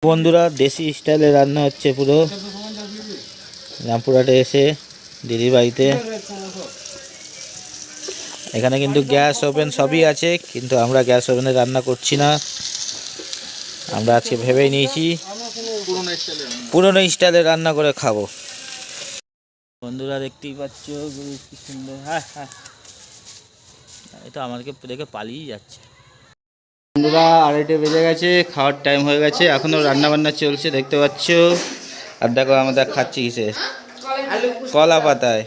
বন্ধুরা দেশি স্টাইলে রান্না হচ্ছে পুরো রামপুরহাটে এসে দিদির বাড়িতে। এখানে কিন্তু গ্যাস ওভেন সবই আছে, কিন্তু আমরা গ্যাস ওভেনে রান্না করছি না। আমরা আজকে ভেবেই নিয়েছি পুরনো স্টাইলে রান্না করে খাবো। বন্ধুরা দেখতেই পাচ্ছ কি সুন্দর। হ্যাঁ হ্যাঁ, এটা আমাদেরকে দেখে পালিয়ে যাচ্ছে। বন্ধুরা 2:30 বেজে গেছে, খাওয়ার টাইম হয়ে গেছে, এখনও রান্নাবান্না চলছে দেখতে পাচ্ছ। আর দেখো আমরা খাচ্ছি কিসে, কলা পাতায়।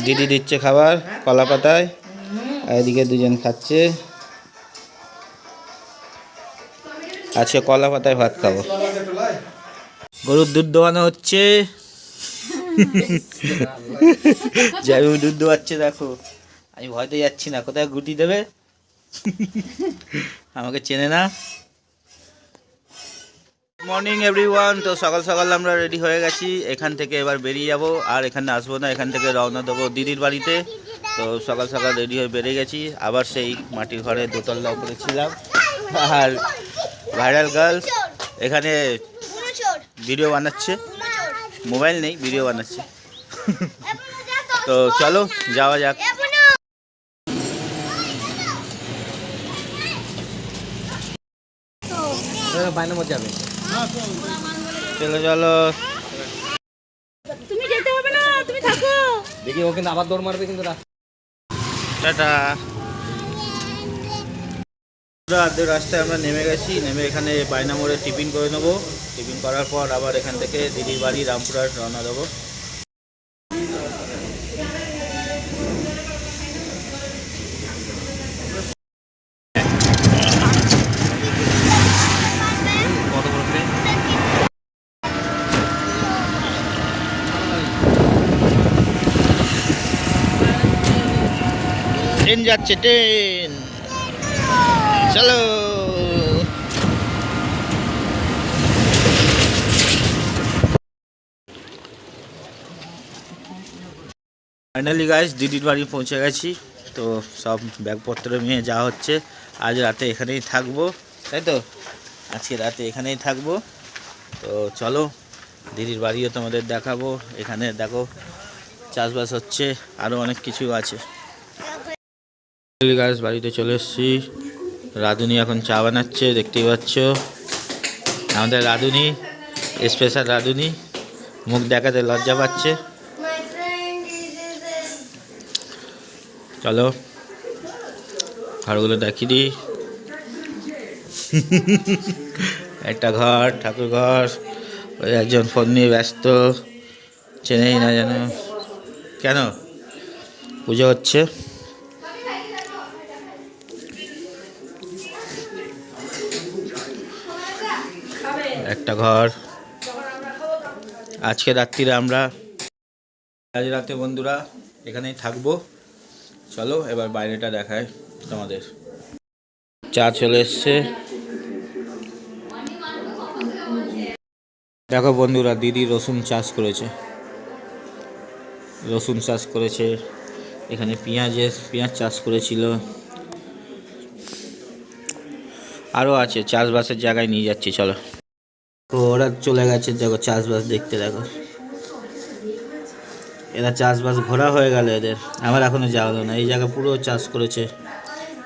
দিদি দিচ্ছে খাবার কলা পাতায়, আর এদিকে দুজন খাচ্ছে। আজকে কলা পাতায় ভাত খাবো। গরুর দুধ দোয়ানো হচ্ছে। যাই দুধ দোয়াচ্ছে, দেখো আমি ভয়তে যাচ্ছি না, কোথায় গুটি দেবে। আমাকে চেনে না। Morning everyone. তো সকাল সকাল আমরা রেডি হয়ে গেছি, এখান থেকে এবার বেরিয়ে যাব, আর এখানে আসবো না, এখান থেকে রওনা দেবো দিদির বাড়িতে। তো সকাল সকাল রেডি হয়ে বেরিয়ে গেছি, আবার সেই মাটির ঘরে দোতলা উপরে ছিলাম। আর ভাইরাল গার্লস এখানে ভিডিও বানাচ্ছে, মোবাইল নেই, ভিডিও বানাচ্ছে। তো চলো যাওয়া যাক। যাবে চলো চলো, তুমি যেতে হবে না, তুমি থাকো। দেখি ও কিন্তু আবার দৌড় মারবে কিন্তু। টাটা। রাস্তায় আমরা নেমে গেছি, নেমে এখানে বাইনা মোড়ে টিফিন করে নেবো। টিফিন করার পর আবার এখান থেকে দিদির বাড়ি রামপুরহাট রওনা দেবো। ট্রেন যাচ্ছে, ট্রেন চলো। ফাইনালি গাইস দিদির বাড়ি পৌঁছে গেছি। তো সব ব্যাগপত্র নিয়ে যাওয়া হচ্ছে। আজ রাতে এখানেই থাকবো, তাই তো? আজকে রাতে এখানেই থাকবো। তো চলো দিদির বাড়িও তোমাদের দেখাবো। এখানে দেখো চাষবাস হচ্ছে, আরও অনেক কিছু আছে। গাছ বাড়িতে চলে এসেছি। রাঁধুনি এখন চা বানাচ্ছে, দেখতেই পাচ্ছ। আমাদের রাঁধুনি, স্পেশাল রাঁধুনি, মুখ দেখাতে লজ্জা পাচ্ছে। চলো ঘরগুলো দেখিয়ে দিই। একটা ঘর, ঠাকুর ঘর। ওই একজন ফোন নিয়ে ব্যস্ত, চেনেই না যেন। কেন পুজো হচ্ছে? একটা ঘর। আজকে রাত্রিরে আমরা, আজ রাতে বন্ধুরা এখানেই থাকবো। চলো এবার বাইরেটা দেখায় তোমাদের। চা চলে এসছে, দেখো বন্ধুরা। দিদি রসুন চাষ করেছে, রসুন চাষ করেছে। এখানে পেঁয়াজ চাষ করেছিল। আরও আছে, চাষবাসের জায়গায় নিয়ে যাচ্ছি চলো। ওরা চলে গেছে, দেখো চাষবাস দেখতে। দেখো এরা চাষবাস ঘোরা হয়ে গেল এদের, আমার এখনো যাওয়া হলো না। এই জায়গা পুরো চাষ করেছে।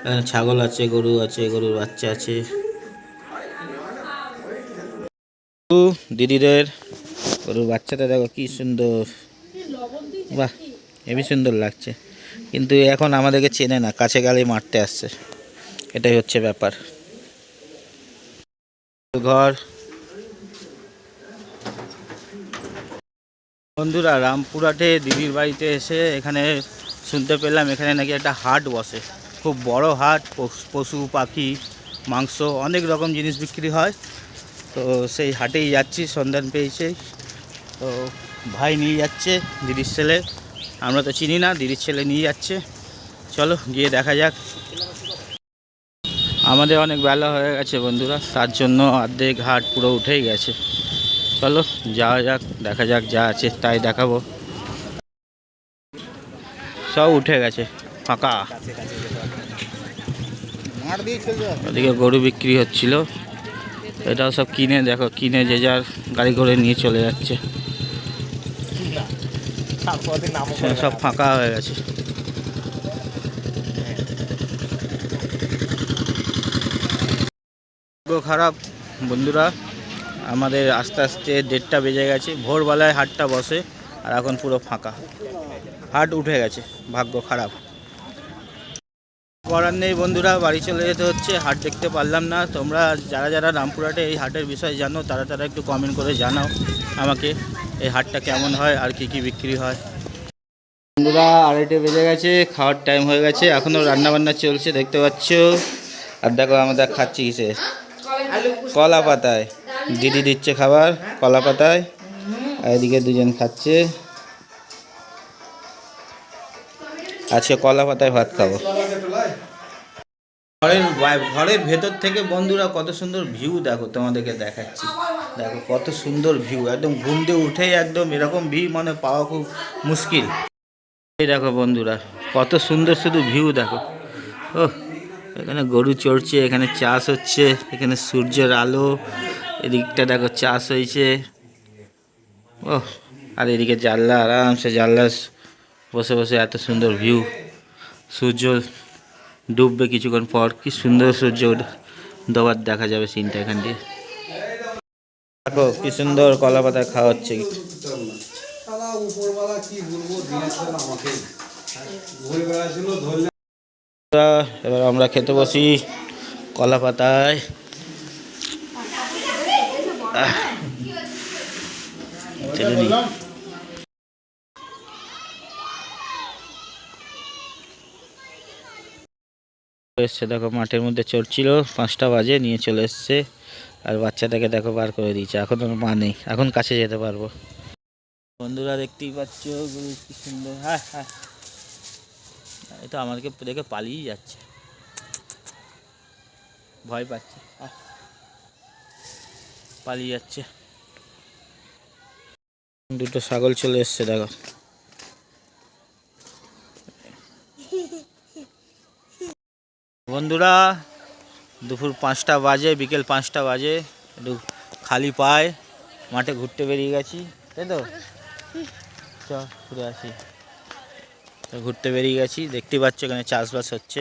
এখানে ছাগল আছে, গরু আছে, গরুর বাচ্চা আছে। দিদিদের গরুর বাচ্চাটা দেখো কি সুন্দর, বাহ হেবি সুন্দর লাগছে। কিন্তু এখন আমাদেরকে চেনে না, কাছে গেলেই মারতে আসছে। এটাই হচ্ছে ব্যাপার। ঘর। বন্ধুরা রামপুরহাটে দিদির বাড়িতে এসে এখানে শুনতে পেলাম এখানে নাকি একটা হাট বসে, খুব বড় হাট। পশু পাখি মাংস অনেক রকম জিনিস বিক্রি হয়। তো সেই হাটেই যাচ্ছি, সন্ধান পেয়েছে। তো ভাই নিয়ে যাচ্ছে, দিদির ছেলে। আমরা তো চিনি না, দিদির ছেলে নিয়ে যাচ্ছে। চলো গিয়ে দেখা যাক। আমাদের অনেক বেলা হয়ে গেছে বন্ধুরা, তার জন্য অর্ধেক হাট পুরো উঠেই গেছে। চলো যাওয়া যাক, দেখা যাক, যা আছে তাই দেখাবো। সব উঠে গেছে, ফাঁকা। ওদিকে গরু বিক্রি হচ্ছিল, এটাও সব কিনে দেখো, কিনে যে যার গাড়ি করে নিয়ে চলে যাচ্ছে। সব ফাঁকা হয়ে গেছে। খারাপ বন্ধুরা, আমাদের আস্তে আস্তে 1:30 বেজে গেছে। ভোরবেলায় হাটটা বসে আর এখন পুরো ফাঁকা, হাট উঠে গেছে। ভাগ্য খারাপ, করার নেই বন্ধুরা, বাড়ি চলে যেতে হচ্ছে। হাট দেখতে পারলাম না। তোমরা যারা যারা রামপুরহাটে এই হাটের বিষয়ে জানো তারা তারা একটু কমেন্ট করে জানাও আমাকে এই হাটটা কেমন হয় আর কি কি বিক্রি হয়। বন্ধুরা 2:30 বেজে গেছে, খাওয়ার টাইম হয়ে গেছে। এখনও রান্নাবান্না চলছে দেখতে পাচ্ছ। আর দেখো আমরা খাচ্ছি কিসে, কলা পাতায়। দিদি দিচ্ছে খাবার কলা পাতায়, আর এদিকে দুজন খাচ্ছে। আজকে কলা পাতায় ভাত খাবো। ঘরের ভেতর থেকে বন্ধুরা কত সুন্দর ভিউ দেখো, তোমাদেরকে দেখাচ্ছি। দেখো কত সুন্দর ভিউ, একদম ঘুম দিয়ে উঠেই একদম এরকম ভিউ মানে পাওয়া খুব মুশকিল। এই দেখো বন্ধুরা কত সুন্দর শুধু ভিউ দেখো। ও এখানে গরু চড়ছে, এখানে চাষ হচ্ছে, এখানে সূর্যের আলো, এদিকটা দেখো চাষ হয়েছে। ও আর এদিকে জানলা, আরামসে জানলা বসে বসে এত সুন্দর ভিউ। সূর্য ডুববে কিছুক্ষণ পর, কি সুন্দর সূর্য ডোবার দেখা যাবে সিনটা এখান দিয়ে। দেখো কি সুন্দর কলা পাতা খাওয়া হচ্ছে। এবার আমরা খেতে বসি কলা পাতায়। এসছে দেখো, মাঠের মধ্যে চড়ছিল, 5টা বাজে নিয়ে চলে এসছে। আর বাচ্চাটাকে দেখো বার করে দিয়েছে, এখন ওর মা নেই, এখন কাছে যেতে পারবো। বন্ধুরা দেখতেই পাচ্ছ গরু কি সুন্দর। হ্যাঁ হ্যাঁ, এটা আমাদেরকে দেখে পালিয়ে যাচ্ছে, ভয় পাচ্ছে, পালিয়ে যাচ্ছে। দুটো ছাগল চলে এসছে দেখো। বন্ধুরা দুপুর 5টা বাজে, বিকেল 5টা বাজে, একটু খালি পায়ে মাঠে ঘুরতে বেরিয়ে গেছি, তাই তো চ ঘুরে আসি। ঘুরতে বেরিয়ে গেছি, দেখতে পাচ্ছ এখানে চাষবাস হচ্ছে,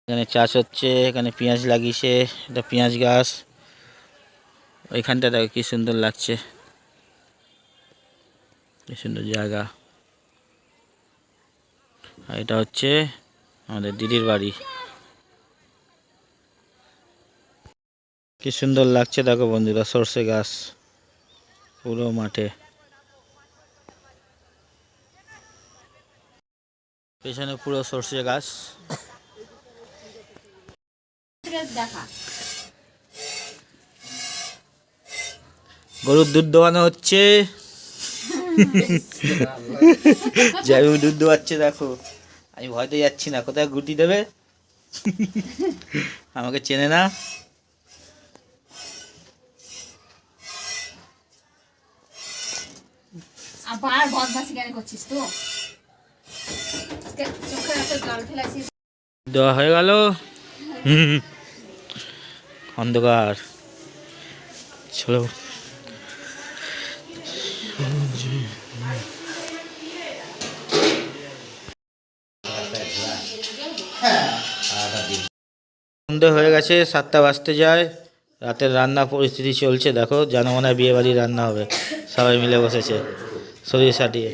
এখানে চাষ হচ্ছে, এখানে পেঁয়াজ লাগিয়েছে, এটা পেঁয়াজ গাছ। ওইখানটা দেখো কি সুন্দর লাগছে, কি সুন্দর জায়গা। আর এটা হচ্ছে আমাদের দিদির বাড়ি, কি সুন্দর লাগছে দেখো বন্ধুরা। সরষে গাছ পুরো মাঠে, পেছনে পুরো সরষে গাছ। গরুর দুধ দোয়ানো হচ্ছে, যাই দুধ দোয়াচ্ছে দেখো। আমি ভয়তে যাচ্ছি না, কোথায় গুটি দেবে, আমাকে চেনে না। আবার বদমাশি কেন করছিস তো? চোখে এত জল ফেলাছিস। দেওয়া হয়ে গেল। অন্ধকার, চলো। সন্ধে হয়ে গেছে, 7টা বাজতে যায়। রাতের রান্না পরিস্থিতি চলছে দেখো, যেন মনে হয় বিয়ে বাড়ির রান্না হবে। সবাই মিলে বসেছে শরীর সাটিয়ে।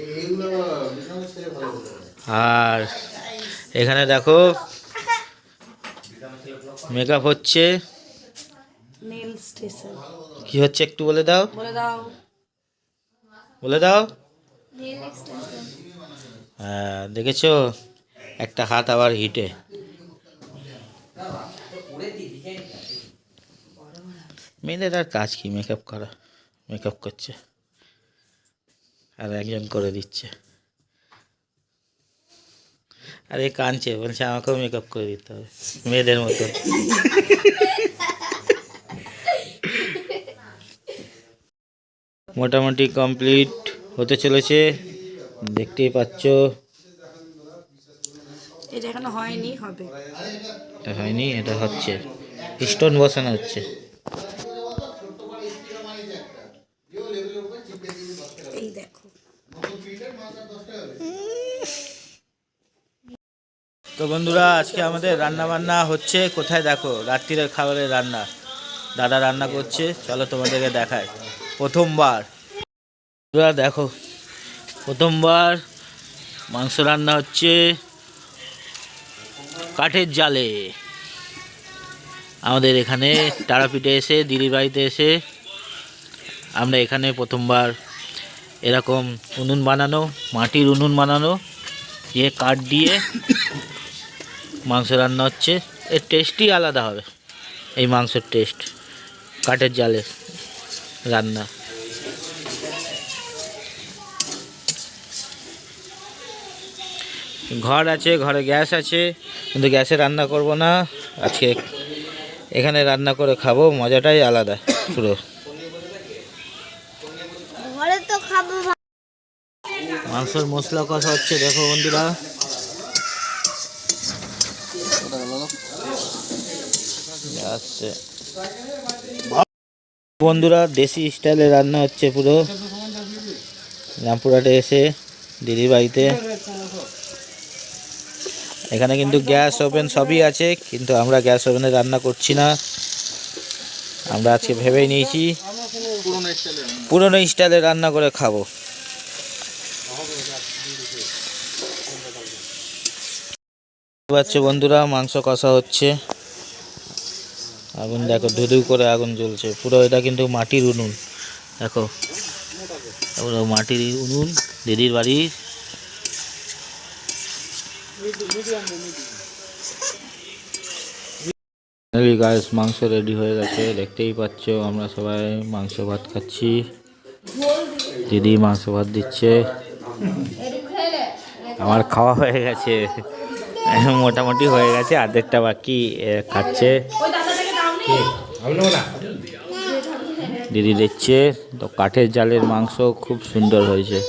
আর এখানে দেখো মেকআপ হচ্ছে। কি হচ্ছে একটু বলে দাও, বলে দাও। হ্যাঁ দেখেছো, একটা হাত আবার হিটে। মেয়েদের আর কাজ কি মেকআপ করা, মেকআপ করছে আর একজন করে দিচ্ছে। আর এ কাঁদছে, বলছে আমাকেও মেকআপ করে দিতে হবে মেয়েদের মতো। মোটামুটি কমপ্লিট হতে চলেছে, দেখতেই পাচ্ছ। এটা এখনো হয়নি, হবে। এটা হয়নি, এটা হচ্ছে, স্টোন বসানো হচ্ছে। তো বন্ধুরা, আজকে আমাদের রান্না বান্না হচ্ছে। কোথায় দেখো, রাত্রিরের খাবারের রান্না দাদা রান্না করছে। চলো তোমাদেরকে দেখায়। প্রথমবার বন্ধুরা দেখো, প্রথমবার মাংস রান্না হচ্ছে কাঠের জালে। আমাদের এখানে তারাপীঠে এসে, দিদির বাড়িতে এসে আমরা এখানে প্রথমবার এরকম উনুন বানানো, মাটির উনুন বানানো, দিয়ে কাঠ দিয়ে মাংস রান্না হচ্ছে। এর টেস্টই আলাদা হবে, এই মাংসের টেস্ট কাঠের জালে রান্না। ঘর আছে, ঘরে গ্যাস আছে, কিন্তু গ্যাসে রান্না করব না আজকে। এখানে রান্না করে খাবো, মজাটাই আলাদা পুরো। ঘরে তো খাবো। মাংসের মশলা কষা হচ্ছে, দেখো বন্ধুরা। আচ্ছা বন্ধুরা, দেশি স্টাইলে রান্না হচ্ছে পুরো। রামপুরহাটে এসে দিদির বাড়িতে। এখানে কিন্তু গ্যাস ওভেন সবই আছে, কিন্তু আমরা গ্যাস ওভেনে রান্না করছি না। আমরা আজকে ভেবেই নিয়েছি পুরনো স্টাইলে রান্না করে খাবো। বন্ধুরা, মাংস কষা হচ্ছে। আগুন দেখো, ধুধু করে আগুন জ্বলছে পুরো। এটা কিন্তু মাটির উনুন, দেখো পুরো মাটির উনুন দিদির বাড়ি। গাইস, মাংস রেডি হয়ে গেছে, দেখতেই পাচ্ছ। আমরা সবাই মাংস ভাত খাচ্ছি। দিদি মাংস ভাত দিচ্ছে। আমার খাওয়া হয়ে গেছে, মোটামুটি হয়ে গেছে, অর্ধেকটা বাকি খাচ্ছে। দিদি দিচ্ছে তো। কাঠের জালের মাংস খুব সুন্দর হয়েছে।